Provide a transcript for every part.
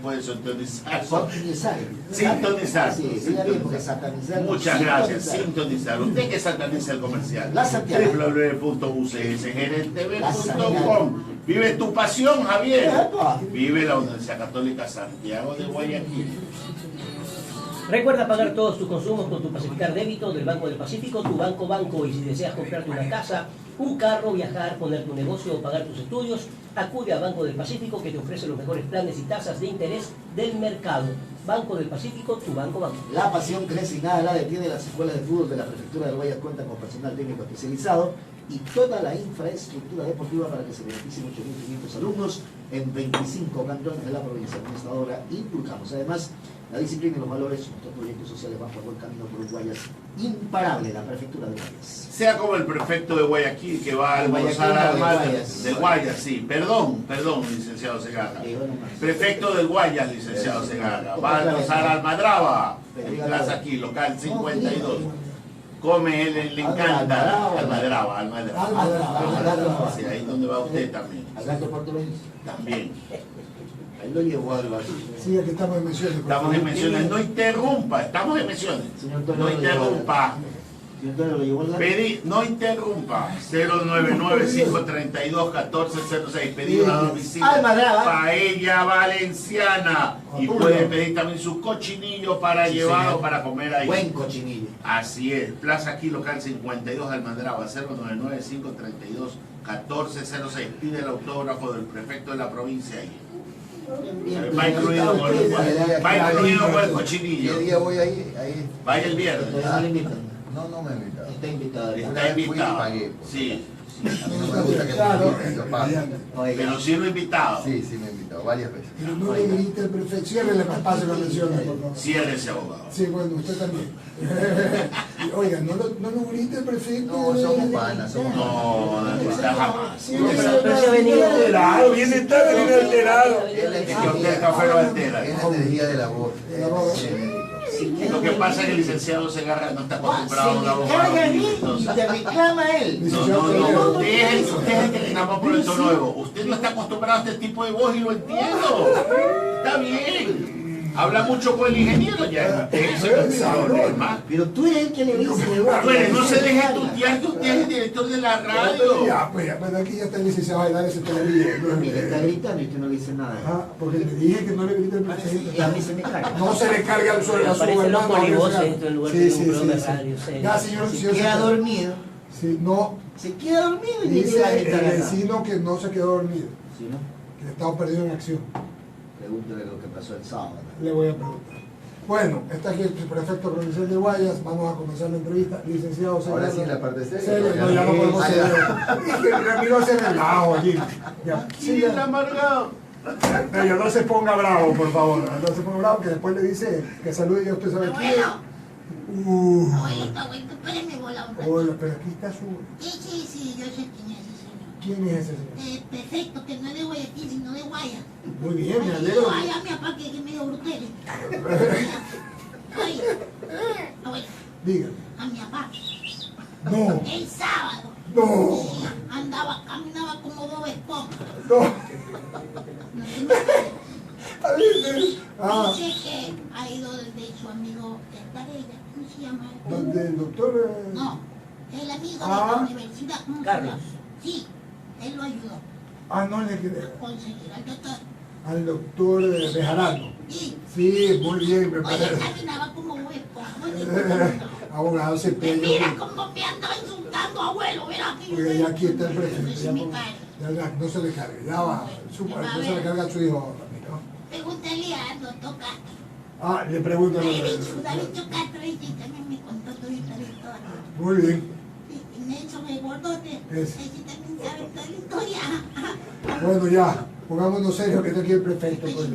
puede sintonizar. Sintonizar. Sí, Sí, bien, porque satanizar. Muchas gracias, sintonizar. Usted que sataniza el comercial. www.ucsgerentv.com. Vive tu pasión, Javier. Vive la Universidad Católica Santiago de Guayaquil. Recuerda pagar todos tus consumos con tu Pacificar Débito del Banco del Pacífico, tu banco. Y si deseas comprarte una casa, un carro, viajar, poner tu negocio o pagar tus estudios, acude a Banco del Pacífico, que te ofrece los mejores planes y tasas de interés del mercado. Banco del Pacífico, tu banco. La pasión crece y nada la detiene. Las escuelas de fútbol de la Prefectura de Guayas cuentan con personal técnico especializado y toda la infraestructura deportiva para que se beneficien 8.500 alumnos en 25 cantones de la provincia. Con esta obra inculcamos además la disciplina y los valores. Nuestros proyectos sociales van por buen camino por un Guayas imparable, la Prefectura de Guayas. Sea como el prefecto de Guayaquil que va a almorzar al Guayas. Del Guayas, sí. Perdón, licenciado Segarra. Prefecto del Guayas, licenciado Segarra. Va a almorzar al Madraba, en Plaza aquí, local 52. Come, él le encanta al Madraba. Sí, ahí donde va usted también. Al gato portugués. También. Ahí lo llevó algo así. Sí, aquí estamos en menciones. Estamos en menciones, no interrumpa, estamos en menciones. No interrumpa. Pedí, no interrumpa. 099-532-1406. Pedido a domicilio. Paella Valenciana. Y puede pedir también su cochinillo para llevar o para comer ahí. Buen cochinillo. Así es. Plaza aquí, local 52 Almadraba. 099-532-1406. Pide el autógrafo del prefecto de la provincia ahí. Va incluido con el cochinillo. ¿Qué día voy ahí? Vaya el viernes. No me invitan. Está invitado. Está invitado. Pagué, Sí. A mí no me gusta que me inviten, yo pago. Pero sí lo he invitado. Sí, me he invitado varias veces. Pero no le grite al prefecto. Ciérrele más espacio la mención, por favor. Ciérrese, abogado. Sí, bueno, usted también. Oiga, no nos grite el prefecto. No, somos panas, somos No, no está jamás. Sí, Pero se ha venido alterado, viene tarde, viene alterado. Es que usted el café lo altera. Es la energía de la voz. Lo que pasa es que el licenciado Segarra no está acostumbrado a una voz. Te reclama él. No, usted es el que reclama por el tono nuevo. Usted no está acostumbrado a este tipo de voz y lo entiendo. Está bien. Habla mucho con el ingeniero, ya eso no es problema. Pero tú eres el que le dice. Bueno, no se deje tutear que usted es el director de la radio. Ya, pues aquí ya está el licenciado Bailar, ese televidente. Mira, está gritando y usted no le dice nada. Ah, porque le dije que no le grite al prefecto. Y a mí se me carga. No se le carga al suelo a su Aparecen los hermano. polivoces dentro del lugar de un programa de radio. Ya, señor, Se queda dormido. Sí, no. Se queda dormido y Dice dice la el gritar. vecino que no se quedó dormido, ¿Sí, no? que estaba perdido en acción. Pregúntale lo que pasó el sábado. Le voy a preguntar. Bueno, está aquí el prefecto provincial de Guayas. Vamos a comenzar la entrevista. Licenciado Ahora Segarra. sí, la parte seria. Serio, no, ya no podemos seguir. Es que Ramiro se relajó aquí. Ya, Sí, el amargado. ya no se ponga bravo, por favor. No se ponga bravo, que después le dice que salude y ya usted sabe quién. Abuelito, espéreme, bola. Hola, pero aquí está su... Sí, yo sé quién es ese señor. ¿Quién es ese señor? Perfecto, que no es de Guayaquil, sino de Guaya. Muy bien, me alegro. Ay, a mi papá que medio brutele. Oye, abuelo, Diga. a mi papá, No, el sábado, no, caminaba como Bob Esponja. no. No Ah, dice que ha ido desde su amigo Estarella, ¿cómo se llama? donde el doctor... No, el amigo de Ah. la universidad, ¿cómo se Carlos. llama? Sí, él lo ayudó no le quiere... a conseguir al doctor. Al doctor Bejarano. Y, Sí, muy bien, me oye, parece. caminaba como Bob Esponja. Abogado se Mira pega. cómo me andaba insultando, abuelo, mira aquí. Oiga, ya aquí está el prefecto. No se Ya, me cae. ya, no se le cargue, ya va. No se le carga a su hijo, Ramiro. Pregúntale a doctor Castro. Le pregunto. David Castro, y también me contó toda esta historia. Muy bien. Y Nelson el gordote, Es. ese también sabe toda la historia. Bueno, ya. Pongámonos serios que está aquí el prefecto. Pues.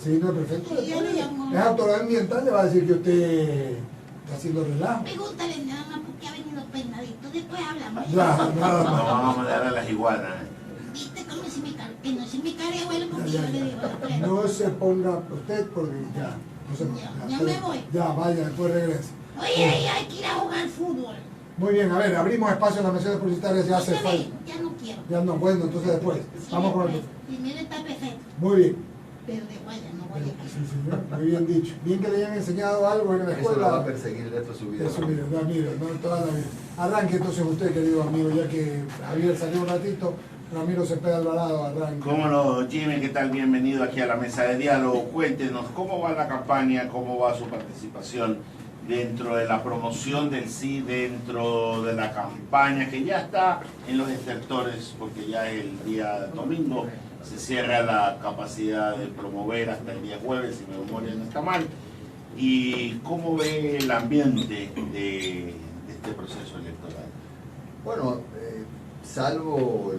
Sí, no, el prefecto. Sí, ya lo llamó. Es autoridad ambiental, le va a decir que usted está haciendo relajo. Pregúntale nada más porque ha venido peinadito. Después hablamos. Ya, nada No más. vamos a mandar a las iguanas. ¿Viste cómo se me carga? Que no se me cargue, abuelo, porque Ya, yo le digo a la no se ponga usted porque ya. No se, Ya me voy. Ya, vaya, después regrese. Oye, hay que ir a jugar fútbol. Muy bien, a ver, abrimos espacio en las menciones publicitarias, ya hace falta. Ya no quiero. Ya no, bueno, entonces después. Vamos con el... Primero está perfecto. Muy bien. Pero de Guayas, no Guayaquil. Sí, señor, muy bien dicho. Bien que le hayan enseñado algo en la Eso lo va a escuela. perseguir el resto de su vida. De su vida, Ramiro, ¿no? Toda la vida. Arranque entonces usted, querido amigo, ya que Javier salió un ratito, Ramiro Cepeda Alvarado, arranque. Cómo no, Jimmy, ¿qué tal? Bienvenido aquí a la mesa de diálogo. Cuéntenos cómo va la campaña, cómo va su participación dentro de la promoción del sí, dentro de la campaña que ya está en los estertores, porque ya el día domingo se cierra la capacidad de promover hasta el día jueves, si mi memoria no está mal. ¿Y cómo ve el ambiente de este proceso electoral? Bueno, salvo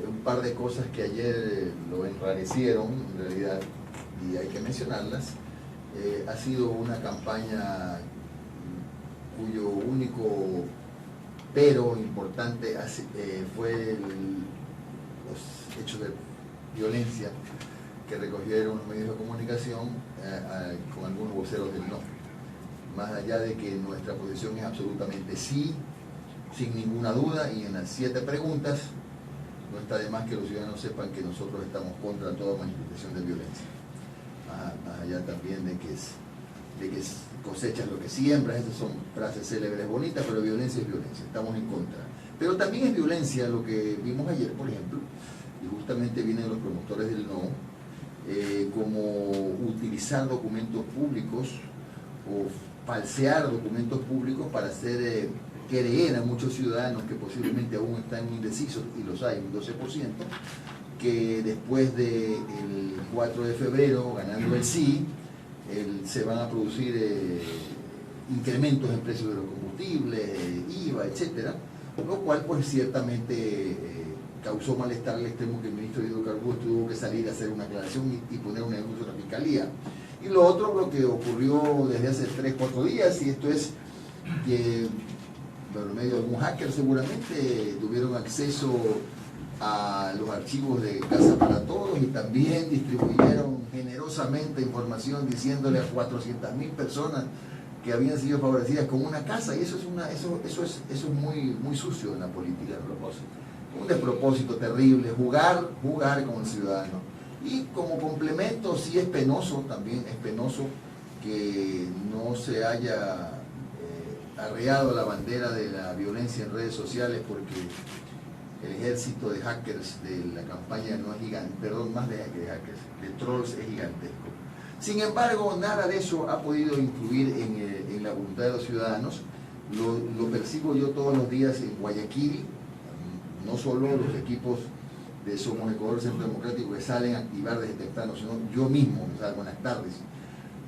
un par de cosas que ayer lo enrarecieron, en realidad, y hay que mencionarlas, ha sido una campaña cuyo único pero importante fue los hechos de violencia que recogieron los medios de comunicación con algunos voceros del no. Más allá de que nuestra posición es absolutamente sí, sin ninguna duda, y en las 7 preguntas no está de más que los ciudadanos sepan que nosotros estamos contra toda manifestación de violencia. Más allá también de que cosechas lo que siembras, esas son frases célebres bonitas, pero violencia es violencia, estamos en contra. Pero también es violencia lo que vimos ayer, por ejemplo, y justamente vienen los promotores del no, como utilizar documentos públicos o falsear documentos públicos para hacer creer a muchos ciudadanos que posiblemente aún están indecisos, y los hay, un 12%, que después del 4 de febrero, ganando el sí, se van a producir incrementos en precios de los combustibles, IVA, etcétera, lo cual pues ciertamente causó malestar al extremo que el ministro de Hidrocarburos tuvo que salir a hacer una aclaración y poner un denuncio a la Fiscalía. Y lo otro, lo que ocurrió desde hace 3-4 días, y esto es que por medio de algún hacker seguramente tuvieron acceso a los archivos de Casa para Todos y también distribuyeron generosamente información diciéndole a 400.000 personas que habían sido favorecidas con una casa, y eso es muy sucio en la política. Un despropósito terrible, jugar con el ciudadano. Y como complemento, sí es penoso, también es penoso que no se haya arreado la bandera de la violencia en redes sociales, porque el ejército de hackers de la campaña no es gigante, perdón, más de hackers, de trolls es gigantesco. Sin embargo, nada de eso ha podido influir en la voluntad de los ciudadanos. Lo percibo yo todos los días en Guayaquil, no solo los equipos de Somos Ecuador Centro Democrático que salen a activar desde temprano, sino yo mismo salgo en las tardes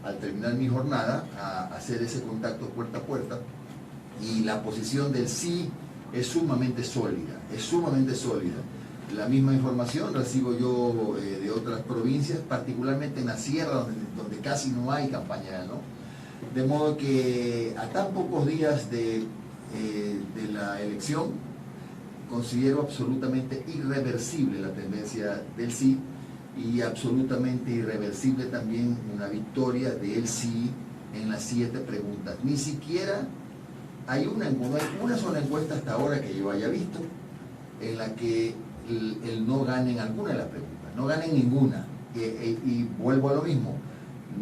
al terminar mi jornada a hacer ese contacto puerta a puerta, y la posición del sí es sumamente sólida, La misma información recibo yo de otras provincias, particularmente en la sierra, donde casi no hay campaña, ¿no? De modo que a tan pocos días de la elección, considero absolutamente irreversible la tendencia del sí, y absolutamente irreversible también una victoria del sí en las 7 preguntas. Ni siquiera hay una sola encuesta hasta ahora que yo haya visto en la que el no gane en alguna de las preguntas, no gane en ninguna. Y vuelvo a lo mismo,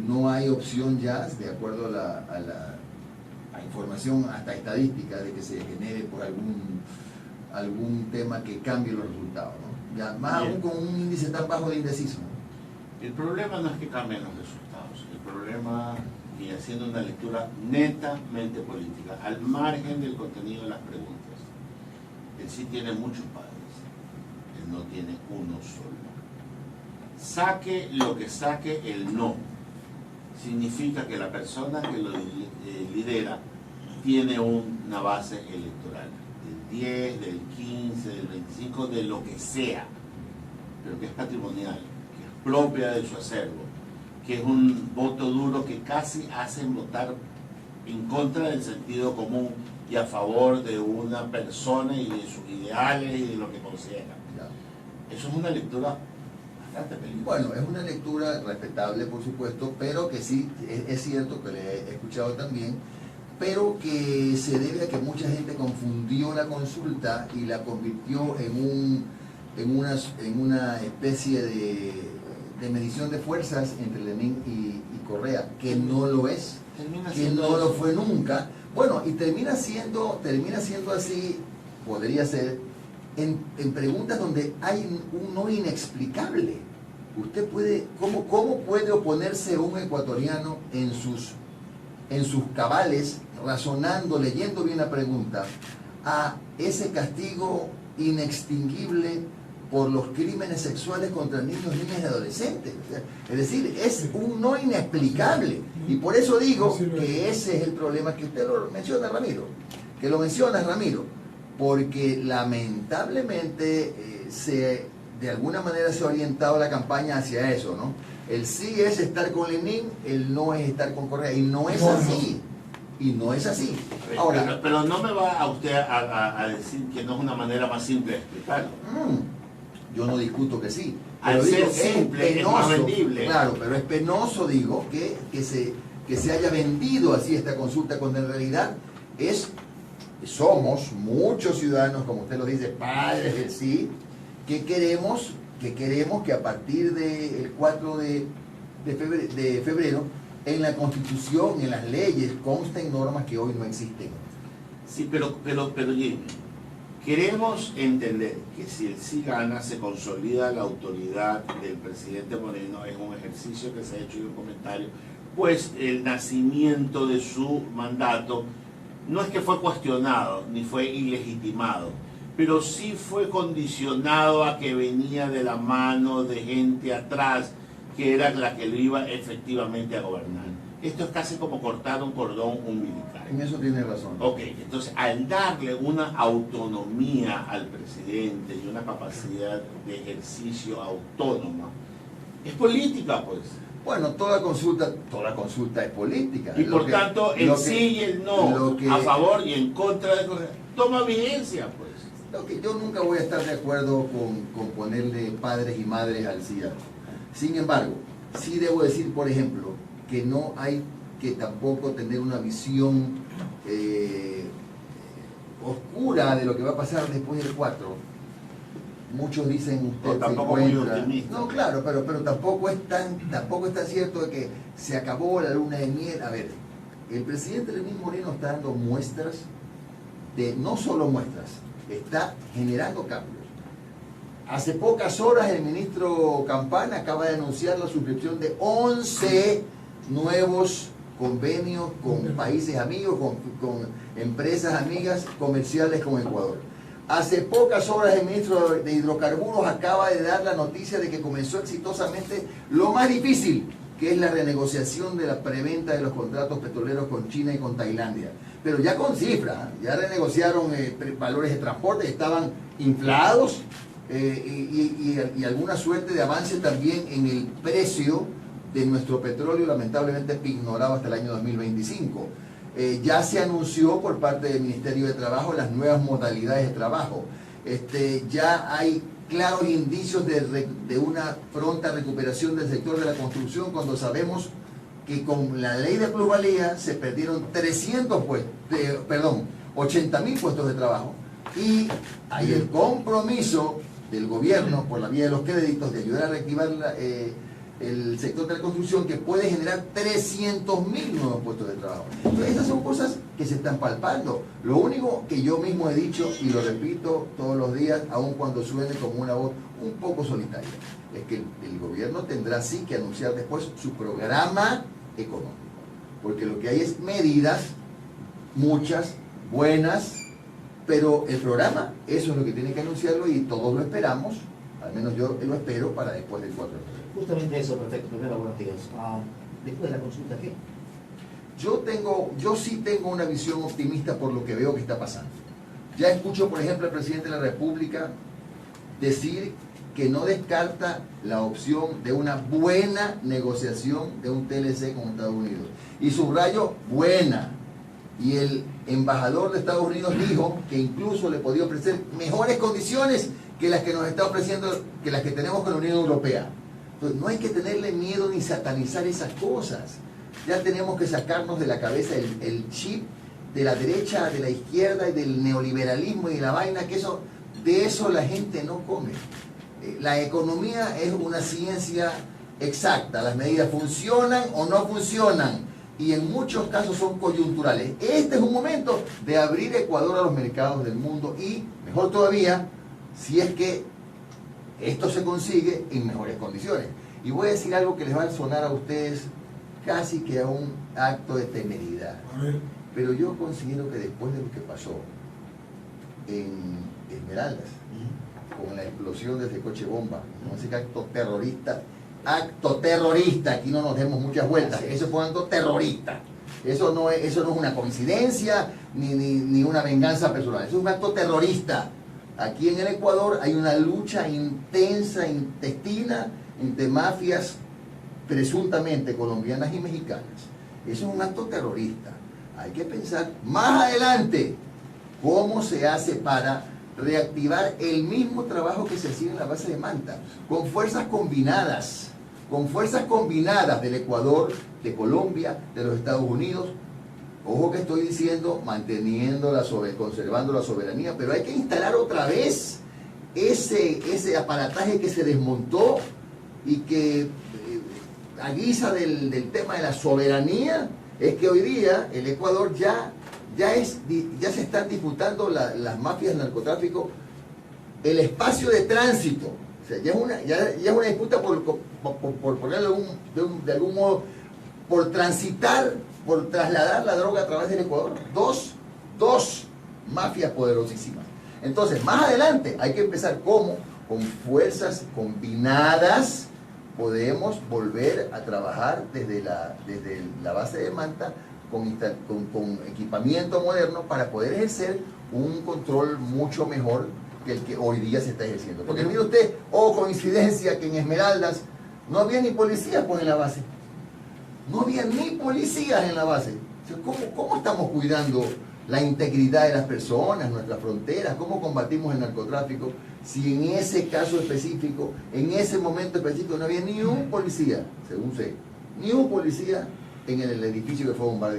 no hay opción ya, de acuerdo a la información hasta estadística, de que se genere por algún tema que cambie los resultados, ¿no? Ya, más aún con un índice tan bajo de indeciso, ¿no? El problema no es que cambien los resultados, el problema, y haciendo una lectura netamente política, al margen del contenido de las preguntas, el sí tiene muchos padres, él no tiene uno solo. Saque lo que saque el no, significa que la persona que lo lidera tiene una base electoral, del 10, del 15, del 25, de lo que sea, pero que es patrimonial, que es propia de su acervo, que es un voto duro que casi hacen votar en contra del sentido común y a favor de una persona y de sus ideales y de lo que considera. Eso es una lectura bastante peligrosa. Bueno, es una lectura respetable, por supuesto, pero que sí, es cierto que le he escuchado también, pero que se debe a que mucha gente confundió la consulta y la convirtió en una especie de de medición de fuerzas entre Lenin y Correa, que no lo es, Termina que siendo no lo eso. fue nunca. Bueno, y termina siendo así, podría ser, en preguntas donde hay un no inexplicable. Usted puede, ¿cómo puede oponerse un ecuatoriano en sus cabales, razonando, leyendo bien la pregunta, a ese castigo inextinguible por los crímenes sexuales contra niños, niñas y adolescentes? Es decir, es un no inexplicable. Y por eso digo que ese es el problema que usted lo menciona, Ramiro. Que lo menciona, Ramiro. Porque lamentablemente de alguna manera se ha orientado la campaña hacia eso, ¿no? El sí es estar con Lenin, el no es estar con Correa. Y no es así. Y no es así. Ahora, Pero no me va a usted a decir que no es una manera más simple de explicarlo. Yo no discuto que sí. Al Pero ser digo, simple, es más vendible. Claro, pero es penoso, digo, que se haya vendido así esta consulta, cuando en realidad somos muchos ciudadanos, como usted lo dice, padres del sí, que queremos que a partir del 4 de febrero, en la Constitución, en las leyes, consten normas que hoy no existen. Sí, pero Jimmy, queremos entender que si el sí gana, se consolida la autoridad del presidente Moreno. Es un ejercicio que se ha hecho y un comentario, pues el nacimiento de su mandato no es que fue cuestionado ni fue ilegitimado, pero sí fue condicionado a que venía de la mano de gente atrás que era la que lo iba efectivamente a gobernar. Esto es casi como cortar un cordón umbilical. En eso tiene razón. Ok, entonces al darle una autonomía al presidente y una capacidad de ejercicio autónoma, es política, pues. Bueno, toda consulta es política. Y por tanto, el sí y el no, a favor y en contra de cosas, toma vigencia, pues. Lo que yo nunca voy a estar de acuerdo con ponerle padres y madres al CIA. Sin embargo, sí debo decir, por ejemplo, que no hay que tampoco tener una visión oscura de lo que va a pasar después del 4. Muchos dicen usted tampoco muy optimista. No, claro, pero tampoco es tan cierto de que se acabó la luna de miel. A ver, el presidente Lenín Moreno está dando muestras no solo muestras, está generando cambios. Hace pocas horas el ministro Campana acaba de anunciar la suscripción de 11 nuevos convenios con países amigos, con empresas amigas comerciales con Ecuador. Hace pocas horas el ministro de Hidrocarburos acaba de dar la noticia de que comenzó exitosamente lo más difícil, que es la renegociación de la preventa de los contratos petroleros con China y con Tailandia. Pero ya con cifras, ya renegociaron valores de transporte, estaban inflados, y alguna suerte de avance también en el precio de nuestro petróleo, lamentablemente ignorado hasta el año 2025. Ya se anunció por parte del Ministerio de Trabajo las nuevas modalidades de trabajo. Ya hay claros indicios de una pronta recuperación del sector de la construcción, cuando sabemos que con la ley de plusvalía se perdieron 80.000 puestos de trabajo, y hay el compromiso del gobierno por la vía de los créditos de ayudar a reactivar el sector de la construcción, que puede generar 300.000 nuevos puestos de trabajo. Entonces, esas son cosas que se están palpando. Lo único que yo mismo he dicho, y lo repito todos los días, aun cuando suene como una voz un poco solitaria, es que el gobierno tendrá sí que anunciar después su programa económico, porque lo que hay es medidas, muchas, buenas, pero el programa, eso es lo que tiene que anunciarlo, y todos lo esperamos, al menos yo lo espero, para después del 4 de febrero. Justamente eso, perfecto. Primero, buenos días. Después de la consulta, ¿qué? Yo sí tengo una visión optimista por lo que veo que está pasando. Ya escucho, por ejemplo, al presidente de la República decir que no descarta la opción de una buena negociación de un TLC con Estados Unidos. Y subrayo, buena. Y el embajador de Estados Unidos dijo que incluso le podía ofrecer mejores condiciones que las que nos está ofreciendo, que las que tenemos con la Unión Europea. Entonces, no hay que tenerle miedo ni satanizar esas cosas. Ya tenemos que sacarnos de la cabeza el chip de la derecha, de la izquierda y del neoliberalismo y la vaina, que de eso la gente no come. La economía es una ciencia exacta. Las medidas funcionan o no funcionan y en muchos casos son coyunturales. Este es un momento de abrir Ecuador a los mercados del mundo y, mejor todavía, si es que esto se consigue en mejores condiciones. Y voy a decir algo que les va a sonar a ustedes casi que a un acto de temeridad. Pero yo considero que después de lo que pasó en Esmeraldas, con la explosión de ese coche bomba, con ese acto terrorista, aquí no nos demos muchas vueltas, eso fue un acto terrorista. Eso no es una coincidencia ni una venganza personal, eso es un acto terrorista. Aquí en el Ecuador hay una lucha intensa, intestina, entre mafias presuntamente colombianas y mexicanas. Eso es un acto terrorista. Hay que pensar más adelante cómo se hace para reactivar el mismo trabajo que se hacía en la base de Manta, con fuerzas combinadas del Ecuador, de Colombia, de los Estados Unidos. Ojo que estoy diciendo, conservando la soberanía, pero hay que instalar otra vez ese aparataje que se desmontó y que a guisa del tema de la soberanía, es que hoy día el Ecuador ya se están disputando las mafias del narcotráfico el espacio de tránsito. O sea, ya es una disputa por ponerlo de algún modo, por transitar, por trasladar la droga a través del Ecuador. Dos mafias poderosísimas. Entonces, más adelante hay que empezar con fuerzas combinadas podemos volver a trabajar desde la base de Manta con equipamiento moderno para poder ejercer un control mucho mejor que el que hoy día se está ejerciendo. Porque mire usted, coincidencia que en Esmeraldas no había ni policías pues en la base. No había ni policías en la base. O sea, ¿cómo estamos cuidando la integridad de las personas, nuestras fronteras? ¿Cómo combatimos el narcotráfico si en ese caso específico, en ese momento específico, no había ni un policía, según sé, ni un policía en el edificio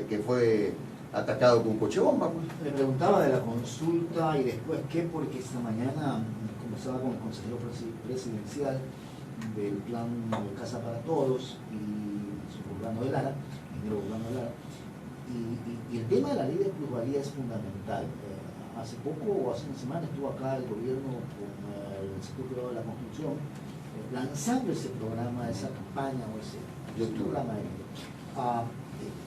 que fue atacado con coche bomba? Pues. Le preguntaba de la consulta y después qué, porque esta mañana conversaba con el consejero presidencial del plan de Casa para Todos y su Urbano de Lara, ingeniero Urbano de Lara, y el tema de la ley de plusvalía es fundamental. Hace poco o hace una semana estuvo acá el gobierno con el sector privado de la construcción lanzando ese programa, esa campaña o ese programa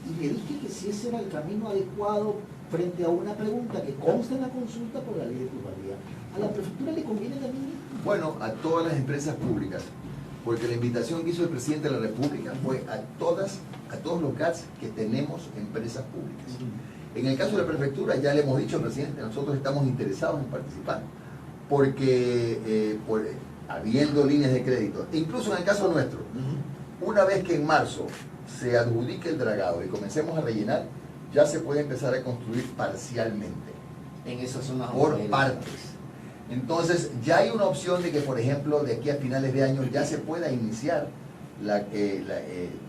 y le dije que si ese era el camino adecuado frente a una pregunta que consta en la consulta por la ley de plusvalía. ¿A la prefectura le conviene también? Bueno, a todas las empresas públicas, porque la invitación que hizo el presidente de la República fue a todos los GATS que tenemos empresas públicas. En el caso de la prefectura, ya le hemos dicho al presidente, nosotros estamos interesados en participar, porque habiendo líneas de crédito, incluso en el caso nuestro, una vez que en marzo se adjudique el dragado y comencemos a rellenar, ya se puede empezar a construir parcialmente. En esas zonas. Por partes. Entonces, ya hay una opción de que, por ejemplo, de aquí a finales de año ya se pueda iniciar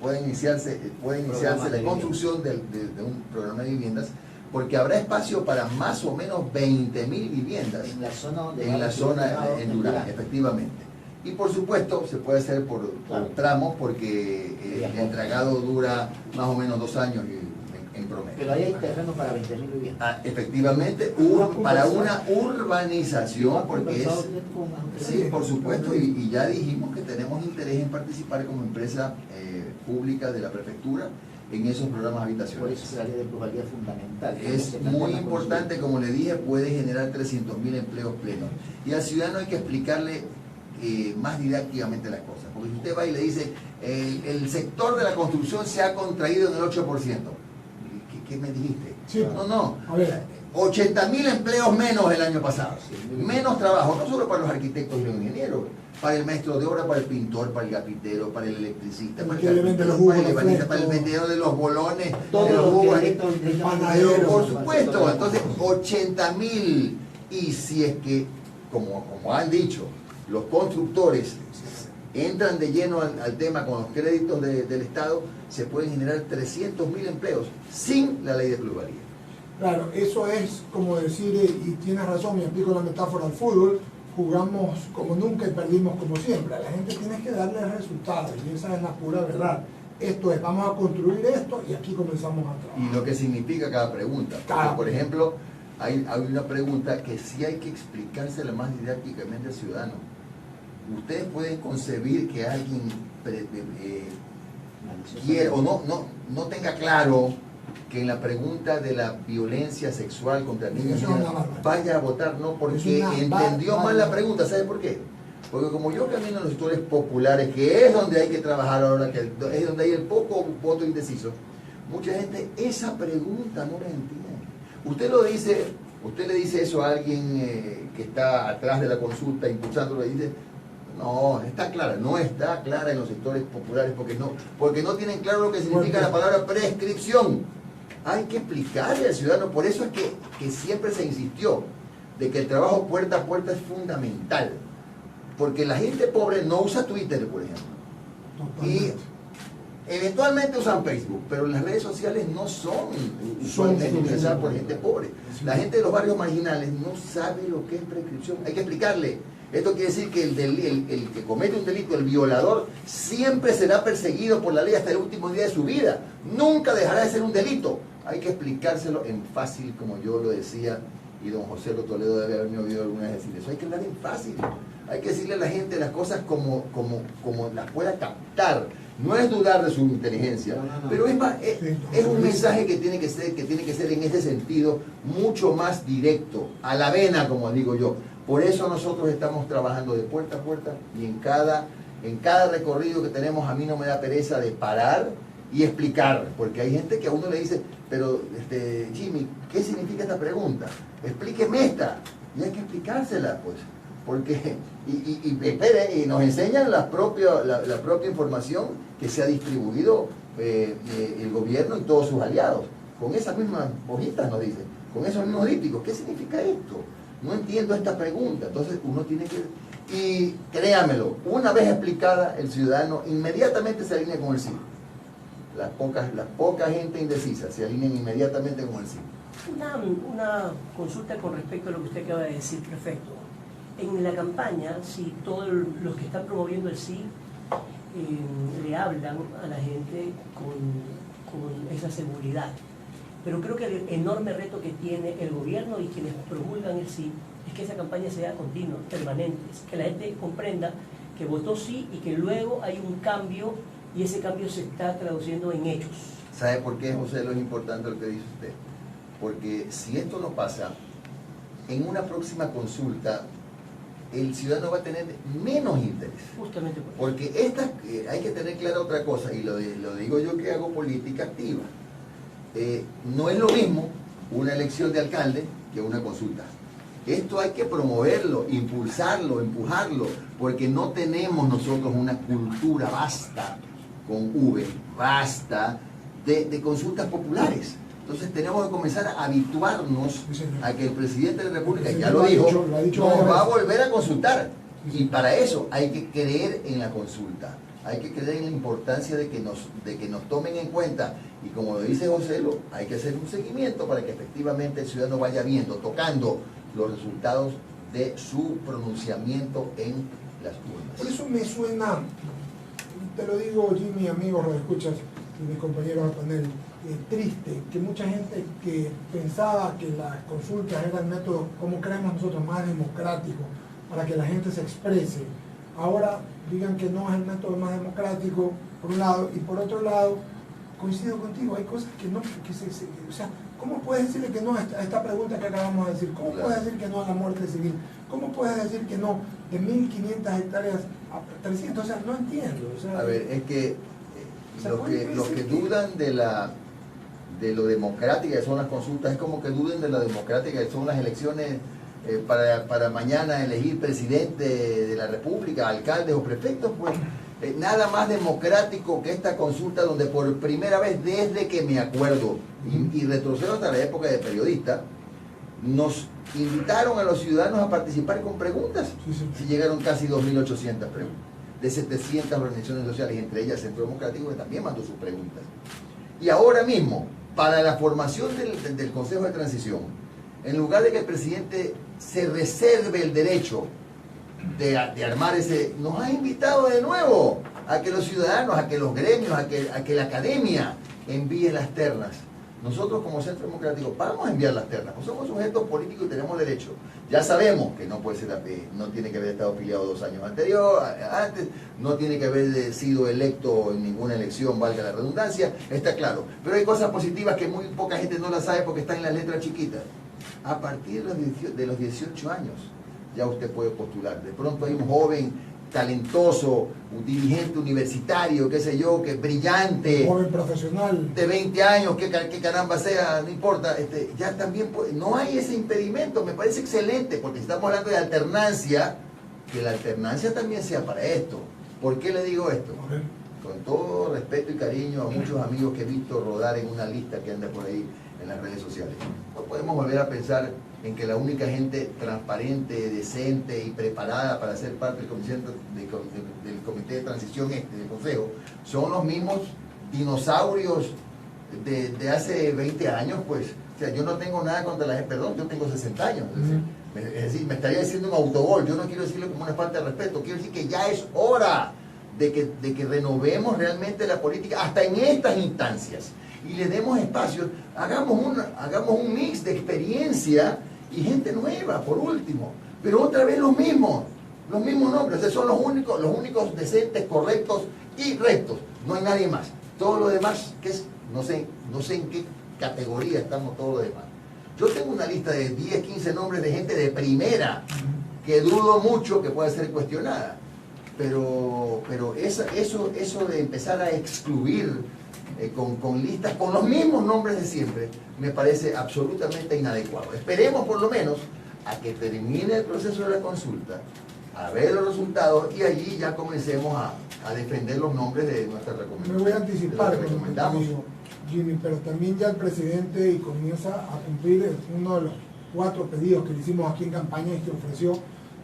puede iniciarse la construcción de un programa de viviendas, porque habrá espacio para más o menos 20.000 viviendas en la zona en Durán, efectivamente. Y por supuesto se puede hacer por tramos, porque el dragado dura más o menos 2 años en promedio. Pero ahí hay terreno para 20.000 viviendas. Efectivamente, para una urbanización, porque es... Sí, por supuesto, y ya dijimos que tenemos interés en participar como empresa pública de la prefectura en esos programas habitacionales. Por eso la ley de plusvalía es fundamental. Es muy importante, como le dije, puede generar 300.000 empleos plenos. Y al ciudadano hay que explicarle más didácticamente las cosas. Porque si usted va y le dice, el sector de la construcción se ha contraído en el 8%. ¿Qué me dijiste? Sí. No. 80.000 empleos menos el año pasado. Menos trabajo, no solo para los arquitectos y los ingenieros, para el maestro de obra, para el pintor, para el carpintero, para el electricista, para el ebanista, para el vendedor de los bolones, de los jugos, por supuesto. Entonces, 80.000, y si es que, como han dicho, los constructores entran de lleno al tema con los créditos del Estado, se pueden generar 300.000 empleos sin la ley de plusvalía. Claro, eso es como decir, y tienes razón, me explico la metáfora al fútbol, jugamos como nunca y perdimos como siempre. A la gente tiene que darle resultados y esa es la pura verdad. Esto es, vamos a construir esto y aquí comenzamos a trabajar. Y lo que significa cada pregunta. Porque, por ejemplo, hay una pregunta que sí hay que explicársela más didácticamente al ciudadano. Ustedes pueden concebir que alguien quiera o no tenga claro que en la pregunta de la violencia sexual contra niños vaya a votar no, porque entendió mal la pregunta. ¿Sabe por qué? Porque como yo camino en los sectores populares, que es donde hay que trabajar ahora, que es donde hay el poco voto indeciso, mucha gente esa pregunta no la entiende. Usted le dice eso a alguien que está atrás de la consulta impulsándolo y dice, no, está clara, no está clara en los sectores populares porque no tienen claro lo que significa la palabra prescripción. Hay que explicarle al ciudadano, por eso es que siempre se insistió de que el trabajo puerta a puerta es fundamental. Porque la gente pobre no usa Twitter, por ejemplo. Totalmente. Y eventualmente usan Facebook, pero las redes sociales no son utilizadas por gente pobre. La gente de los barrios marginales no sabe lo que es prescripción. Hay que explicarle. Esto quiere decir que el que comete un delito, el violador, siempre será perseguido por la ley hasta el último día de su vida. Nunca dejará de ser un delito. Hay que explicárselo en fácil, como yo lo decía, y don José Toledo debe haberme oído alguna vez decir eso. Hay que hablar en fácil. Hay que decirle a la gente las cosas como las pueda captar. No es dudar de su inteligencia, pero es un mensaje que tiene que ser en ese sentido mucho más directo, a la vena, como digo yo. Por eso nosotros estamos trabajando de puerta a puerta y en cada recorrido que tenemos a mí no me da pereza de parar y explicar, porque hay gente que a uno le dice, pero Jimmy, ¿qué significa esta pregunta? Explíqueme esta. Y hay que explicársela, pues. Porque, y nos enseñan la propia información que se ha distribuido el gobierno y todos sus aliados. Con esas mismas hojitas nos dicen, con esos mismos dípticos. ¿Qué significa esto? No entiendo esta pregunta. Entonces uno tiene que... Y créamelo, una vez explicada, el ciudadano inmediatamente se alinea con el sí. La poca gente indecisa se alinean inmediatamente con el sí. Una consulta con respecto a lo que usted acaba de decir, prefecto. En la campaña, si todos los que están promoviendo el sí le hablan a la gente con esa seguridad, pero creo que el enorme reto que tiene el gobierno y quienes promulgan el sí es que esa campaña sea continua, permanente, que la gente comprenda que votó sí y que luego hay un cambio y ese cambio se está traduciendo en hechos. ¿Sabe por qué, José, lo es importante lo que dice usted? Porque si esto no pasa, en una próxima consulta el ciudadano va a tener menos interés. Justamente por eso. Porque hay que tener clara otra cosa, y lo digo yo que hago política activa. No es lo mismo una elección de alcalde que una consulta. Esto hay que promoverlo, impulsarlo, empujarlo, porque no tenemos nosotros una cultura basta, con V, basta, de consultas populares. Entonces tenemos que comenzar a habituarnos a que el presidente de la República, ya lo dijo, nos va a volver a consultar. Y para eso hay que creer en la consulta, hay que creer en la importancia de que nos tomen en cuenta. Y como lo dice José, hay que hacer un seguimiento para que efectivamente el ciudadano vaya viendo, tocando los resultados de su pronunciamiento en las urnas. Por eso me suena, te lo digo Jimmy, amigos, lo escuchas, y mis compañeros del panel, triste que mucha gente que pensaba que las consultas eran el método, como creemos nosotros, más democrático para que la gente se exprese, ahora digan que no es el método más democrático, por un lado, y por otro lado, coincido contigo, hay cosas que no, o sea, ¿cómo puedes decirle que no a esta pregunta que acabamos de decir? ¿Cómo puedes decir que no a la muerte civil? ¿Cómo puedes decir que no de 1.500 hectáreas a 300? O sea, no entiendo. O sea, a ver, es que los que dudan de lo democrática que son las consultas, es como que duden de lo democrática que son las elecciones para mañana elegir presidente de la República, alcaldes o prefectos, pues nada más democrático que esta consulta donde por primera vez desde que me acuerdo, y retrocedo hasta la época de periodista, nos invitaron a los ciudadanos a participar con preguntas. Sí, llegaron casi 2.800 preguntas, de 700 organizaciones sociales, y entre ellas Centro Democrático, que también mandó sus preguntas. Y ahora mismo, para la formación del Consejo de Transición, en lugar de que el presidente se reserve el derecho de armar ese, nos ha invitado de nuevo a que los ciudadanos, a que los gremios, a que la academia envíe las ternas. Nosotros como Centro Democrático vamos a enviar las ternas, pues somos sujetos políticos y tenemos derecho. Ya sabemos que no puede ser, no tiene que haber estado afiliado 2 años antes, no tiene que haber sido electo en ninguna elección, valga la redundancia, está claro. Pero hay cosas positivas que muy poca gente no las sabe porque están en las letras chiquitas. A partir de los 18 años ya usted puede postular. De pronto hay un joven talentoso, un dirigente universitario, qué sé yo, que brillante, joven profesional de 20 años, que caramba sea, no importa, ya también puede, no hay ese impedimento, me parece excelente, porque estamos hablando de alternancia, que la alternancia también sea para esto. ¿Por qué le digo esto? Con todo respeto y cariño a muchos amigos que he visto rodar en una lista que anda por ahí en las redes sociales. No podemos volver a pensar en que la única gente transparente, decente y preparada para ser parte del comité de transición del Consejo son los mismos dinosaurios de hace 20 años, pues. O sea, yo no tengo nada contra la gente, perdón, yo tengo 60 años. Es decir, me estaría diciendo un autogol, yo no quiero decirlo como una falta de respeto, quiero decir que ya es hora de que renovemos realmente la política, hasta en estas instancias, y le demos espacio, hagamos un mix de experiencia y gente nueva, por último, pero otra vez los mismos nombres, o sea, son los únicos decentes, correctos y rectos, no hay nadie más. Todo lo demás, que es, no sé en qué categoría estamos todos los demás. Yo tengo una lista de 10, 15 nombres de gente de primera, que dudo mucho que pueda ser cuestionada, pero eso de empezar a excluir con listas con los mismos nombres de siempre, me parece absolutamente inadecuado. Esperemos por lo menos a que termine el proceso de la consulta, a ver los resultados y allí ya comencemos a defender los nombres de nuestra recomendación. Me voy a anticipar con lo que te digo, Jimmy, pero también ya el presidente comienza a cumplir uno de los 4 pedidos que le hicimos aquí en campaña y que ofreció.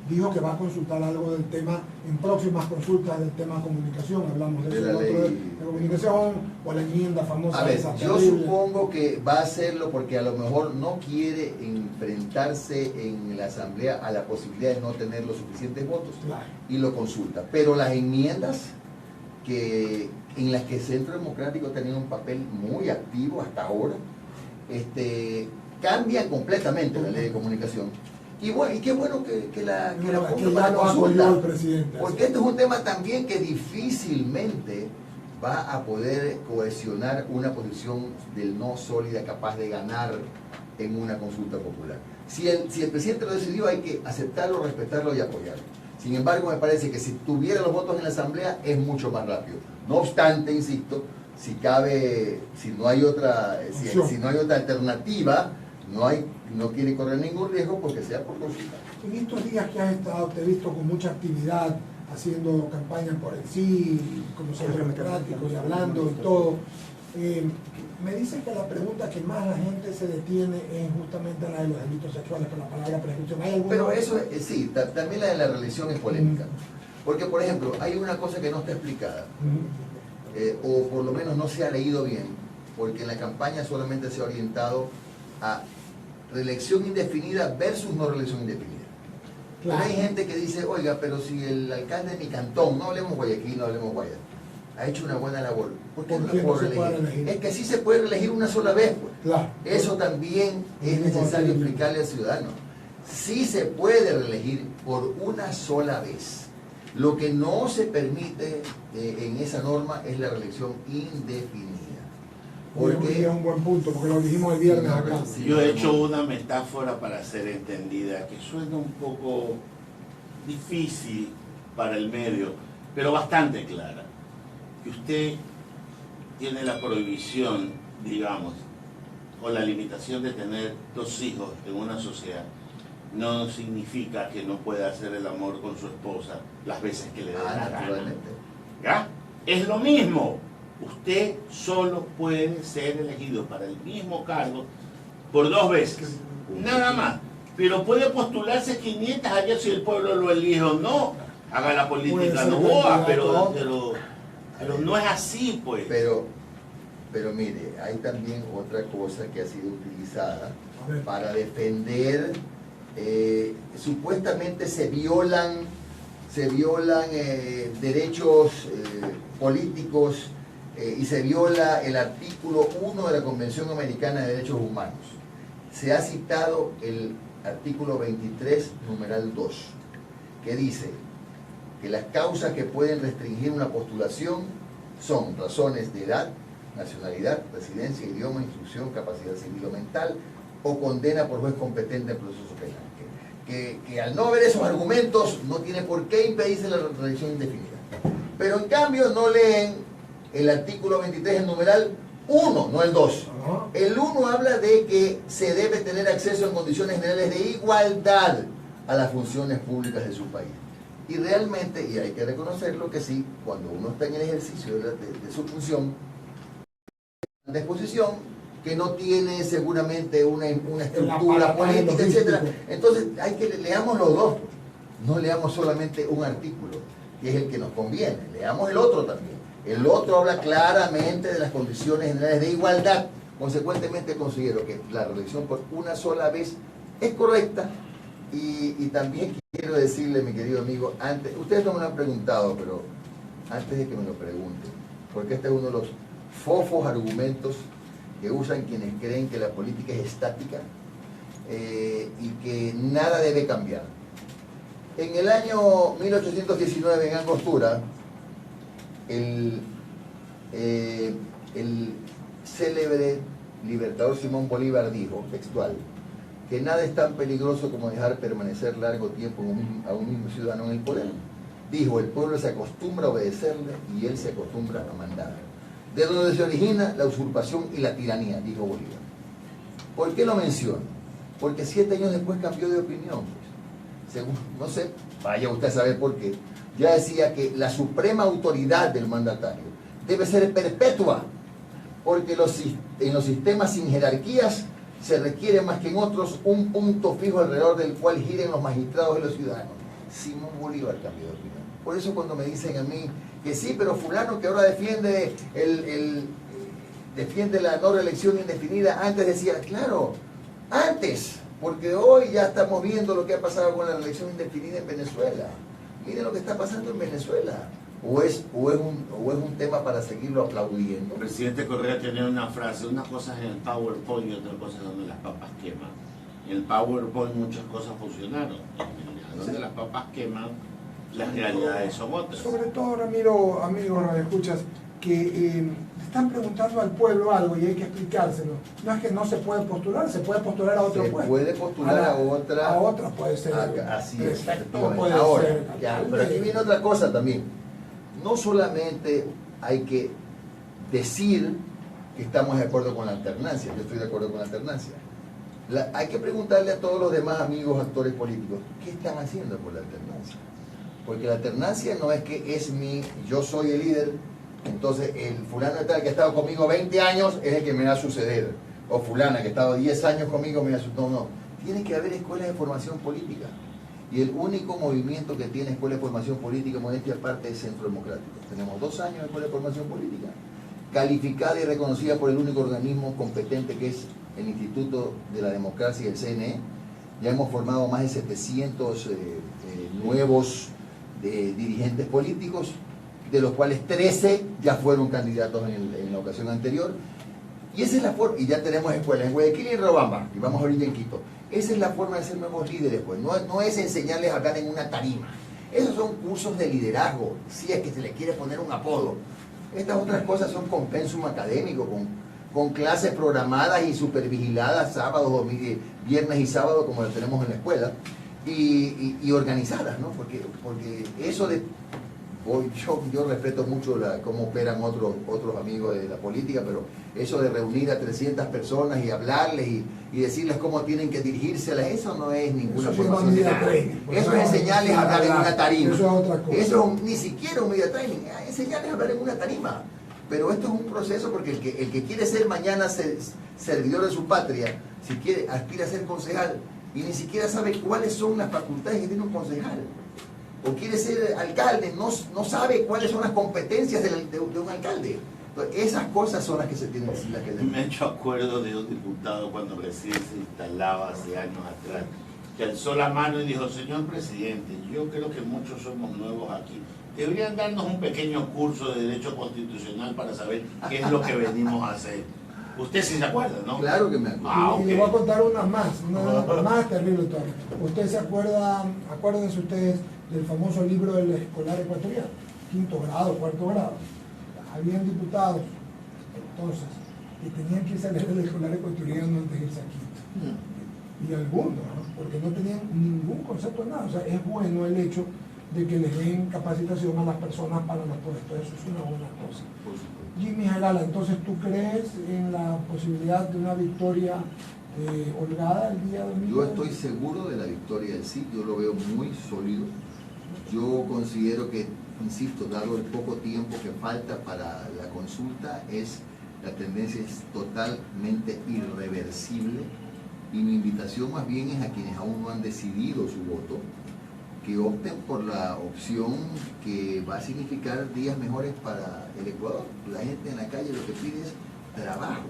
Dijo que va a consultar algo del tema, en próximas consultas del tema comunicación, hablamos de eso, de comunicación o la enmienda famosa. A ver, esa yo terrible. supongo que va a hacerlo porque a lo mejor no quiere enfrentarse en la asamblea a la posibilidad de no tener los suficientes votos, Claro. Y lo consulta. Pero las enmiendas en las que el Centro Democrático ha tenido un papel muy activo hasta ahora, cambian completamente la ley de comunicación. Y bueno, y qué bueno que la ponga para consulta, el presidente, porque esto es un tema también que difícilmente va a poder cohesionar una posición del no sólida capaz de ganar en una consulta popular. Si el presidente lo decidió, hay que aceptarlo, respetarlo y apoyarlo. Sin embargo, me parece que si tuviera los votos en la asamblea es mucho más rápido. No obstante, insisto, si no hay otra alternativa, no quiere correr ningún riesgo porque sea por consulta. En estos días que has estado, te he visto con mucha actividad, haciendo campaña por el sí, como Centro Democrático y hablando y todo. Me dicen que la pregunta que más la gente se detiene es justamente la de los delitos sexuales con la palabra prescripción. ¿Hay alguna? Pero eso, sí, también la de la reelección es polémica. Porque, por ejemplo, hay una cosa que no está explicada, o por lo menos no se ha leído bien, porque en la campaña solamente se ha orientado a reelección indefinida versus no reelección indefinida. Claro. Pero hay gente que dice, oiga, pero si el alcalde de mi cantón, no hablemos Guayaquil, no hablemos Guayas, ha hecho una buena labor, ¿por qué no la puedo reelegir? Es que sí se puede reelegir una sola vez, pues. Claro. Eso también es necesario explicarle al ciudadano. Sí se puede reelegir por una sola vez. Lo que no se permite en esa norma es la reelección indefinida. Porque es un buen punto, porque lo dijimos el viernes acá. Yo he hecho una metáfora para ser entendida, que suena un poco difícil para el medio, pero bastante clara. Que usted tiene la prohibición, digamos, o la limitación de tener 2 hijos en una sociedad, no significa que no pueda hacer el amor con su esposa las veces que le dé la gana. ¿Ya? Es lo mismo. Usted solo puede ser elegido para el mismo cargo por 2 veces, nada más. Pero puede postularse 500 allá si el pueblo lo elige o no. Haga la política no boa, pero no es así, pues. Pero mire, hay también otra cosa que ha sido utilizada para defender, supuestamente se violan se violan derechos políticos y se viola el artículo 1 de la Convención Americana de Derechos Humanos. Se ha citado el artículo 23, numeral 2, que dice que las causas que pueden restringir una postulación son razones de edad, nacionalidad, residencia, idioma, instrucción, capacidad civil o mental, o condena por juez competente en proceso penal. Que al no ver esos argumentos no tiene por qué impedirse la reelección indefinida. Pero en cambio no leen el artículo 23, el numeral 1, no el 2. El 1 habla de que se debe tener acceso en condiciones generales de igualdad a las funciones públicas de su país. Y realmente, y hay que reconocerlo que sí, cuando uno está en el ejercicio de su función, de exposición, que no tiene seguramente una estructura política, etc. Entonces, hay que leamos los dos, no leamos solamente un artículo, que es el que nos conviene, leamos el otro también. El otro habla claramente de las condiciones generales de igualdad. Consecuentemente, considero que la reelección por una sola vez es correcta. Y también quiero decirle, mi querido amigo, antes, ustedes no me lo han preguntado, pero antes de que me lo pregunten, porque este es uno de los fofos argumentos que usan quienes creen que la política es estática y que nada debe cambiar. En el año 1819, en Angostura, el célebre libertador Simón Bolívar dijo, textual, que nada es tan peligroso como dejar permanecer largo tiempo a un mismo ciudadano en el poder. Dijo, el pueblo se acostumbra a obedecerle y él se acostumbra a mandar. De donde se origina la usurpación y la tiranía, dijo Bolívar. ¿Por qué lo menciono? Porque 7 años después cambió de opinión. Según, no sé, vaya usted a saber por qué. Ya decía que la suprema autoridad del mandatario debe ser perpetua, porque en los sistemas sin jerarquías se requiere más que en otros un punto fijo alrededor del cual giren los magistrados y los ciudadanos. Simón Bolívar cambió de opinión. Por eso cuando me dicen a mí que sí, pero fulano que ahora defiende defiende la no reelección indefinida, antes decía, claro, antes, porque hoy ya estamos viendo lo que ha pasado con la reelección indefinida en Venezuela. Miren lo que está pasando en Venezuela. ¿O es un tema para seguirlo aplaudiendo? El presidente Correa tenía una frase, una cosa es en el PowerPoint y otra cosa es donde las papas queman. En el PowerPoint muchas cosas funcionaron, donde las papas queman, las realidades son otras. Sobre todo, Ramiro, amigos radioescuchas, que están preguntando al pueblo algo y hay que explicárselo. No es que no se puede postular, se puede postular a otro puesto. Se puede postular a otra. A otra puede ser. Así es. Puede ahora, ser, ya, pero aquí viene otra cosa también. No solamente hay que decir que estamos de acuerdo con la alternancia, yo estoy de acuerdo con la alternancia. Hay que preguntarle a todos los demás amigos actores políticos, ¿qué están haciendo por la alternancia? Porque la alternancia no es que yo soy el líder, entonces el fulano de tal que ha estado conmigo 20 años es el que me va a suceder, o fulana que ha estado 10 años conmigo me va a suceder. No, tiene que haber escuelas de formación política. Y el único movimiento que tiene escuela de formación política, modestia aparte, es Centro Democrático. Tenemos 2 años de escuela de formación política, calificada y reconocida por el único organismo competente que es el Instituto de la Democracia y el CNE. Ya hemos formado más de 700 nuevos dirigentes políticos, de los cuales 13 ya fueron candidatos en la ocasión anterior. Y esa es la forma, y ya tenemos escuelas en Guayaquil y en Robamba, y vamos ahorita en Quito. Esa es la forma de ser nuevos líderes, pues. No es enseñarles a hablar en una tarima. Esos son cursos de liderazgo, si es que se les quiere poner un apodo. Estas otras cosas son con pensum académico, con clases programadas y supervigiladas sábados, viernes y sábado, como lo tenemos en la escuela, y organizadas, ¿no? Porque eso de... Yo respeto mucho cómo operan otros amigos de la política, pero eso de reunir a 300 personas y hablarles y decirles cómo tienen que dirigirse, eso no es ninguna formación. Eso es enseñarles a hablar en una tarima. Eso es otra cosa. Eso ni siquiera un media training, enseñarles a hablar en una tarima. Pero esto es un proceso porque el que quiere ser mañana servidor de su patria, si quiere, aspira a ser concejal y ni siquiera sabe cuáles son las facultades que tiene un concejal. O quiere ser alcalde, no sabe cuáles son las competencias de un alcalde. Entonces, esas cosas son las que se tienen que decir. Me he hecho acuerdo de un diputado cuando recién se instalaba hace años atrás, que alzó la mano y dijo: señor presidente, yo creo que muchos somos nuevos aquí. Deberían darnos un pequeño curso de Derecho Constitucional para saber qué es lo que venimos a hacer. Usted sí se acuerda, ¿no? Claro que me acuerdo. Y le voy a contar una más terrible todavía. ¿Ustedes se acuerdan, acuérdense ustedes del famoso libro del escolar ecuatoriano? 5º grado, 4º grado. Habían diputados, entonces, que tenían que irse a leer el escolar ecuatoriano antes de irse a Quito. Y algunos, ¿no? Porque no tenían ningún concepto de nada. O sea, es bueno el hecho de que les den capacitación a las personas para los puestos. Eso es una buena cosa. Jimmy Gerala, entonces, ¿tú crees en la posibilidad de una victoria holgada el día domingo? Yo estoy seguro de la victoria del sí, yo lo veo muy sólido. Yo considero que, insisto, dado el poco tiempo que falta para la consulta, la tendencia es totalmente irreversible, y mi invitación más bien es a quienes aún no han decidido su voto, que opten por la opción que va a significar días mejores para el Ecuador. La gente en la calle lo que pide es trabajo,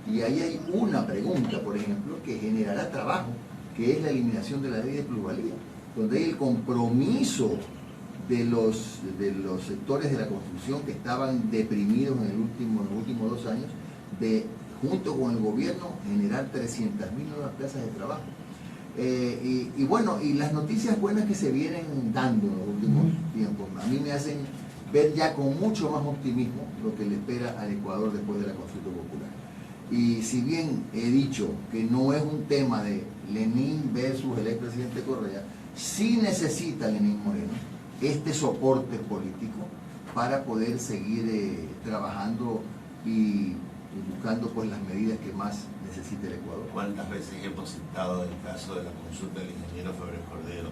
y ahí hay una pregunta, por ejemplo, que generará trabajo, que es la eliminación de la ley de plusvalía, donde hay el compromiso de los sectores de la construcción que estaban deprimidos en los últimos 2 años, de, junto con el gobierno, generar 300.000 nuevas plazas de trabajo. Y bueno, y las noticias buenas que se vienen dando en los últimos tiempos, a mí me hacen ver ya con mucho más optimismo lo que le espera al Ecuador después de la consulta popular. Y si bien he dicho que no es un tema de Lenín versus el expresidente Correa, sí necesita Lenín Moreno este soporte político para poder seguir trabajando y buscando pues las medidas que más necesita el Ecuador. ¿Cuántas veces hemos citado el caso de la consulta del ingeniero Febres Cordero?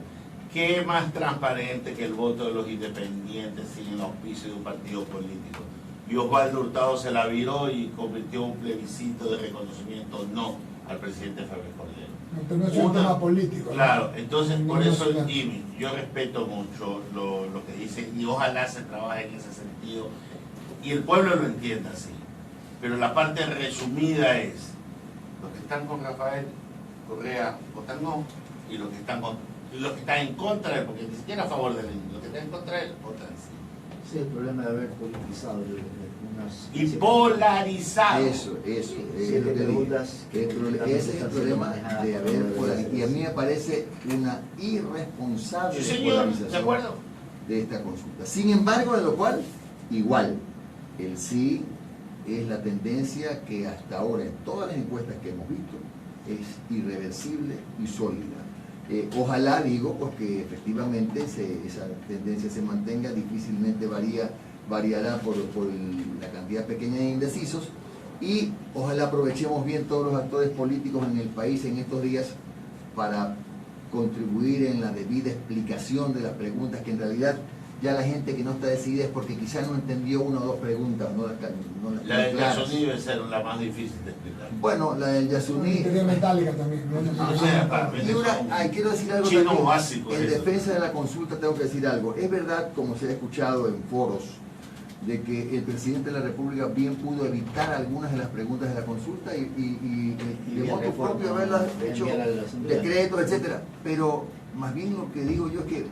¿Qué más transparente que el voto de los independientes sin el auspicio de un partido político? Y Osvaldo Hurtado se la viró y convirtió un plebiscito de reconocimiento no al presidente Febres Cordero. Entonces no es un tema político. Claro, entonces por eso, nacional. Jimmy, yo respeto mucho lo que dice y ojalá se trabaje en ese sentido y el pueblo lo entienda así. Pero la parte resumida es: los que están con Rafael Correa votan no, y los que están en contra de él, porque ni siquiera a favor de él, los que están en contra de él votan sí. Sí, el problema de haber politizado unas... Y polarizado. Eso, es lo que digo. preguntas que Ese es el problema de haber polarizado. Y a mí me parece una irresponsable Sí, señor, ¿de polarización acuerdo? de esta consulta. Sin embargo, de lo cual, igual, el sí es la tendencia que hasta ahora, en todas las encuestas que hemos visto, es irreversible y sólida. Ojalá, digo, pues que efectivamente esa tendencia se mantenga, difícilmente variará por la cantidad pequeña de indecisos, y ojalá aprovechemos bien todos los actores políticos en el país en estos días para contribuir en la debida explicación de las preguntas, que en realidad ya la gente que no está decidida es porque quizás no entendió una o dos preguntas, La del Yasuní debe ser la más difícil de explicar. Bueno, la del Yasuní. Ingeniería metálica también. O sea, quiero decir algo chino también. básico. En eso. defensa de la consulta tengo que decir algo. Es verdad, como se ha escuchado en foros, de que el presidente de la República bien pudo evitar algunas de las preguntas de la consulta y de modo propio haberlas hecho decretos, etcétera. Pero más bien lo que digo yo es que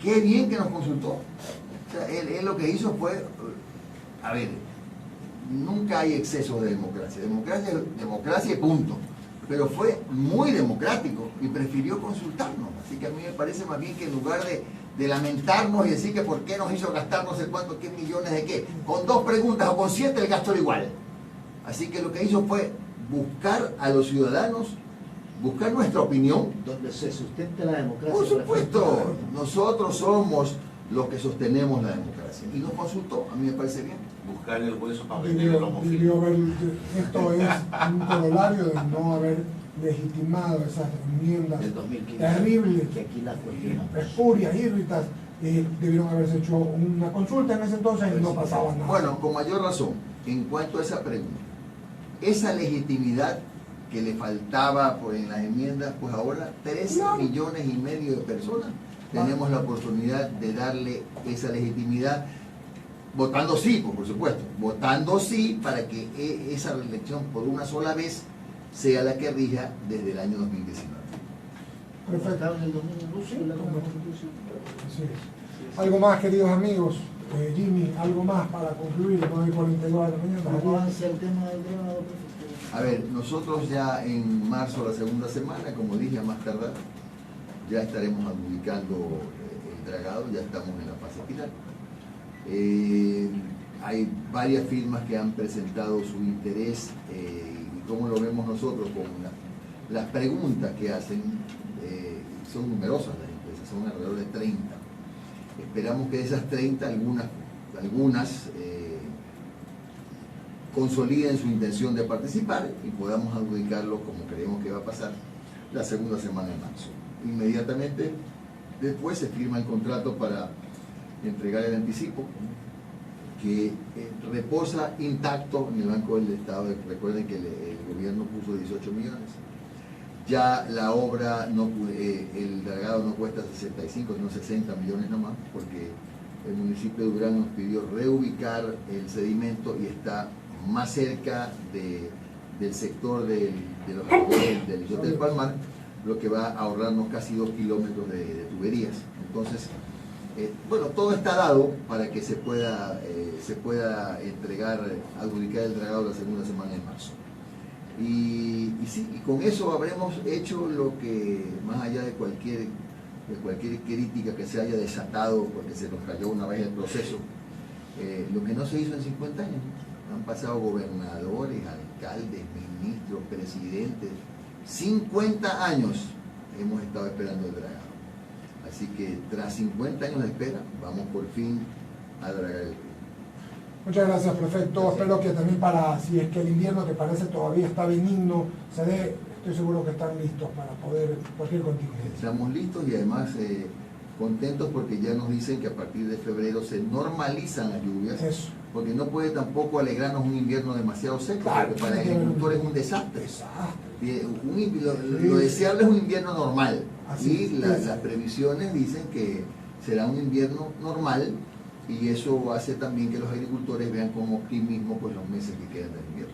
qué bien que nos consultó. O sea, él lo que hizo fue, a ver, nunca hay exceso de democracia. Democracia y punto. Pero fue muy democrático y prefirió consultarnos. Así que a mí me parece más bien que en lugar de lamentarnos y decir que por qué nos hizo gastar no sé cuántos, qué millones de qué, con 2 preguntas o con 7 el gasto era igual. Así que lo que hizo fue buscar a los ciudadanos, buscar nuestra opinión. Donde se sustenta la democracia. Por supuesto, nosotros somos los que sostenemos la democracia. Y nos consultó, a mí me parece bien. Buscar el hueso para vender el lomo fino. Esto es un corolario de no haber legitimado esas enmiendas Del 2015. terribles, Que aquí la cuestionamos. espurias, híbridas. Debieron haberse hecho una consulta en ese entonces y no pasaba nada. Bueno, con mayor razón, en cuanto a esa pregunta, esa legitimidad que le faltaba en las enmiendas, pues ahora 13,5 millones de personas tenemos la oportunidad de darle esa legitimidad, votando sí, por supuesto, votando sí para que esa reelección por una sola vez sea la que rija desde el año 2019. Perfecto. Estaba en el dominio ruso de la Constitución. Así es. Algo más, queridos amigos. Jimmy, algo más para concluir, no hay 42 de la mañana. ¿Cómo avanza el tema del dragado, prefecto? A ver, nosotros ya en marzo, la segunda semana, como dije, a más tardar, ya estaremos adjudicando el dragado, ya estamos en la fase final. Hay varias firmas que han presentado su interés y como lo vemos nosotros con las preguntas que hacen, son numerosas las empresas, son alrededor de 30. Esperamos que de esas 30 algunas consoliden su intención de participar y podamos adjudicarlo como creemos que va a pasar la segunda semana de marzo. Inmediatamente después se firma el contrato para entregar el anticipo que reposa intacto en el Banco del Estado. Recuerden que el gobierno puso 18 millones. Ya la obra, el dragado no cuesta 65, sino 60 millones nomás, porque el municipio de Durán nos pidió reubicar el sedimento y está más cerca del sector del Islote del Palmar, lo que va a ahorrarnos casi 2 kilómetros de tuberías. Entonces, bueno, todo está dado para que se pueda adjudicar el dragado la segunda semana de marzo. Y sí, y con eso habremos hecho lo que, más allá de cualquier crítica que se haya desatado porque se nos cayó una vez el proceso, lo que no se hizo en 50 años. Han pasado gobernadores, alcaldes, ministros, presidentes. 50 años hemos estado esperando el dragado. Así que tras 50 años de espera, vamos por fin a dragar el río. Muchas gracias, prefecto. Gracias. Espero que también si es que el invierno que parece todavía está benigno, se dé, estoy seguro que están listos para poder cualquier contingencia. Estamos listos y además contentos porque ya nos dicen que a partir de febrero se normalizan las lluvias. Eso. Porque no puede tampoco alegrarnos un invierno demasiado seco, Claro, porque para el agricultor es un desastre. Desastre. Lo deseable es un invierno normal. Así Y es. las previsiones dicen que será un invierno normal y eso hace también que los agricultores vean con optimismo pues, los meses que quedan del invierno.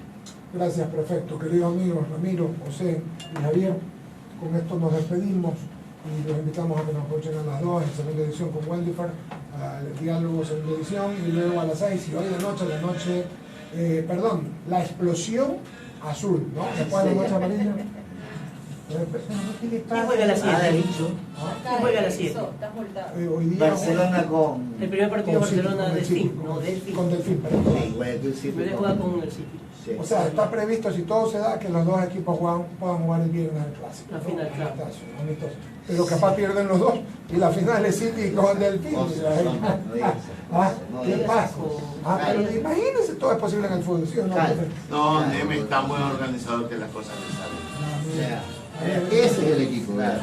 Gracias, prefecto. Queridos amigos, Ramiro, José y Javier, con esto nos despedimos y los invitamos a que nos escuchen a las 2 en segunda edición con Wendifer, al diálogo segunda edición, y luego a las 6 y hoy de noche, la explosión azul, ¿no? Después de la noche amarilla. ¿Quién juega a las 7? ¿Quién juega a las 7? Hoy día Barcelona con... El primer partido de con City, Barcelona con Delfín, City, no Delfín. con Delfín, perdón. Sí, bueno, tú sí, Me juega con el City. sí. O sea, está previsto, si todo se da, que los dos equipos puedan jugar el viernes el clásico. La final, claro. Amistoso. Pero capaz pierden los dos y la final es City con Delfín. No digas eso. ¿Qué pasa? Pero imagínense, todo es posible en el fútbol, ¿sí o no? Calma. No, Neme está muy organizado que las cosas le salen. O sea, Ese es el equipo, ¿verdad?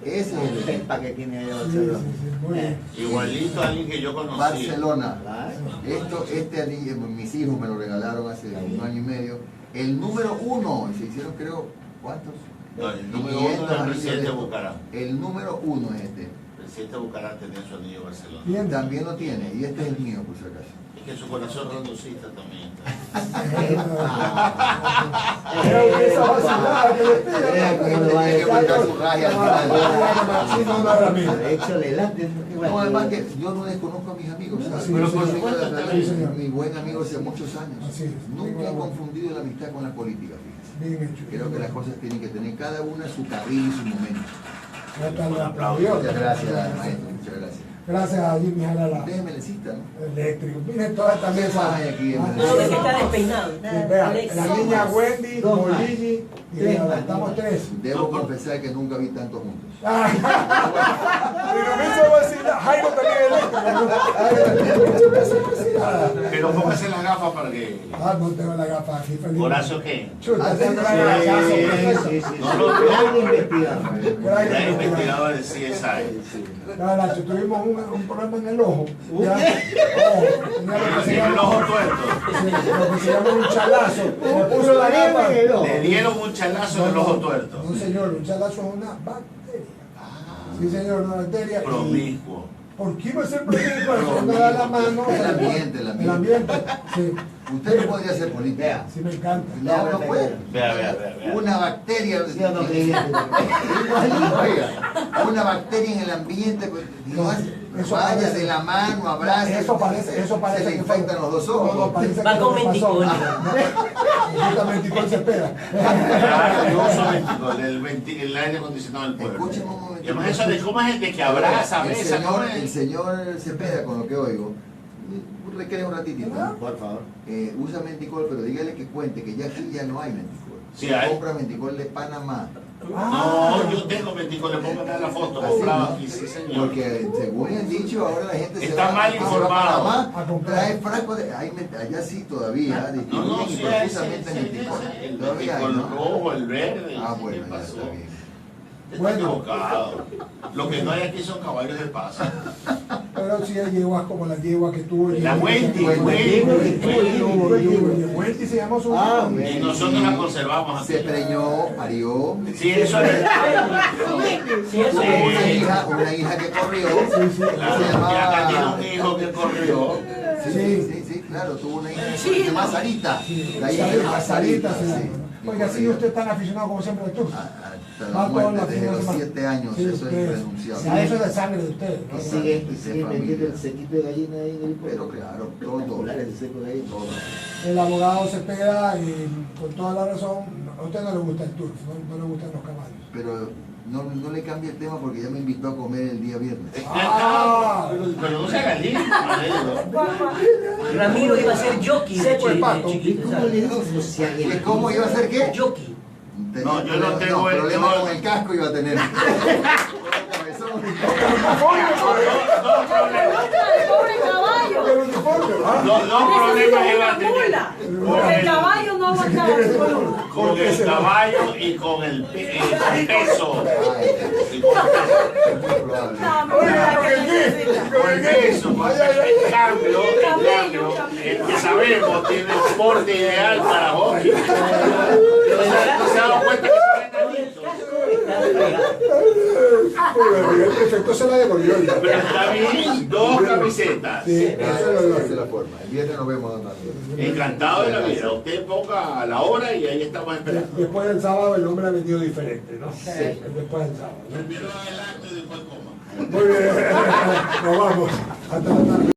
Ese es el equipo. Pepa que tiene ahí Sí, Barcelona. sí, muy bien. Igualito a alguien que yo conocí. Barcelona. Claro. Este anillo, mis hijos me lo regalaron hace un año y medio. El número 1, se hicieron creo, ¿cuántos? No, el número 500 1 es el anillos presidente de de estos. Bucaram. El número 1 es este. El presidente de Bucaram tenía su anillo de Barcelona. Bien. También lo tiene, y este es el mío, por si acaso. Es que su corazón rondocista también está. Creo que esa vacilada que le pega. Tiene que buscar su raya al final. Sí, no, no, Ramiro. Échale delante. No, además que yo no desconozco a mis amigos, ¿sabes? Sí, Pero sí, por sí. supuesto Sí, también señor. mi buen amigo hace muchos años. Así es. Nunca he confundido la amistad con la política, fíjense. Bien hecho. Creo que las cosas tienen que tener cada una su carril y su momento. Ya está, lo aplaudió. Muchas gracias, maestro, muchas gracias. Gracias a Jimmy Jalala. Déjeme la cita, ¿no? Eléctrico. Miren toda esta mesa. Ay, aquí en Ah, el- No, es que está despeinado. sí, vea, Alex. la niña Wendy, Dos más. Molini y Tres ahora más. estamos 3. Debo confesar que nunca vi tantos juntos. Pero me hizo vacilar. Jairo también es eléctrico, ¿no? Me hizo vacilar. Pero póngase la gafa para que. No tengo la gafa aquí, Felipe. ¿Horacio qué? Chuta, Ah, tengo la sí, gafa, Sí, perfecto. sí, sí. No, no, Gran investigador. Gran Gran investigador. investigador de CSI. No, Nacho, tuvimos un problema en el ojo. Ya. Tenía lo que se Tiene el llama- ojo tuerto. lo que se llama un chalazo. Me puso la gafa. Le dieron un chalazo en el ojo tuerto. No, señor, un chalazo es una bacteria. Sí, señor, una bacteria. Y- Promiscuo. ¿Por qué iba a ser promiscuo? Eso no da la mano. El ambiente, el ambiente. El ambiente, sí. Usted no podría hacer política. Sí, me encanta. No, no puede. Vea. Una bacteria. ¿Sí o no, presidente? Oiga, una bacteria en el ambiente, pues, No, eso vaya parece- de la mano, abraza. Eso parece se le que infectan los dos ojos. No, parece Va que con no le pasó. menticol. Resulta menticol se espera. Claro, yo uso el aire acondicionado del pueblo. Escúcheme un momento. Y además eso de cómo es gente que abraza, besa, ¿cómo el es? señor Cepeda, con lo que oigo, recree un ratitito. ¿no? Por favor. Usa menticol, pero dígale que cuente que ya aquí ya no hay menticol. Sí Se hay. compra menticol de Panamá. No, yo tengo menticol, le puedo mandar la foto, Así, comprado ¿no? aquí, sí señor. Porque según el dicho, ahora la gente Está va mal a informado. Panamá, A comprar. trae frascos de... allá sí todavía, distribuyen y sí, profusamente ese, menticol. el Todavía hay, menticol ¿no? rojo, el verde. Ah, ¿qué bueno, ya pasó? está bien. Está Bueno. equivocado. Lo que no hay aquí son caballos de paso. Pero sí hay yeguas como la yegua que tuvo. La Wendy, Wendy se llama su Ah, hijo. Y nosotros la conservamos aquí. Se preñó, parió, Sí, eso es verdad. Sí, eso tuvo es. una hija que corrió, Claro, se y acá tiene llamaba... un hijo que corrió. Sí, claro, tuvo una hija que se llama Sarita. La hija de Sarita, Sarita, se llama. Oiga, sí, usted es tan aficionado como siempre al club. Hasta Va la todos muerte, los desde fines de los semana. 7 años, Sí, eso es ustedes. irrenunciable. Ya, eso es de sangre de ustedes. ¿no? Y siguen familia. vendiendo el sequito de gallina ahí en el Pero claro, todo. populares de seco de gallina. El abogado Cepeda, con toda la razón, a usted no le gusta el turf, no le gustan los caballos. Pero no le cambie el tema porque ya me invitó a comer el día viernes. Ah. Pero no se haga lindo, Ramiro iba a ser jockey de Seco el pato. chiquito, ¿Cómo le ¿sabes? dices si hay ¿Que ¿Cómo iba a ser qué? Jockey. No, yo no tengo el- problema yo- con el casco iba a tener. Pobre caballo. El uniforme, ¿ah? Dos problemas iba a tener. Porque el caballo no aguantaba su mula. Con el caballo y con el peso. Y con el peso. Muy probable. La mula que necesita. Con el peso, pues, el cambio, el que sabemos tiene un porte ideal para hockey. ¿No se ha dado cuenta que se ve El efecto se la devolvió. Pero está bien, dos camisetas. Sí, Esa eso lo es la forma. El viernes nos vemos, don Manuel. Encantado de la vida. Usted ponga la hora y ahí estamos esperando. Después del sábado el hombre ha venido diferente, ¿no? Sí. Después del sábado. ¿no? Primero adelante y después coma. Muy bien. Nos vamos. Hasta la tarde.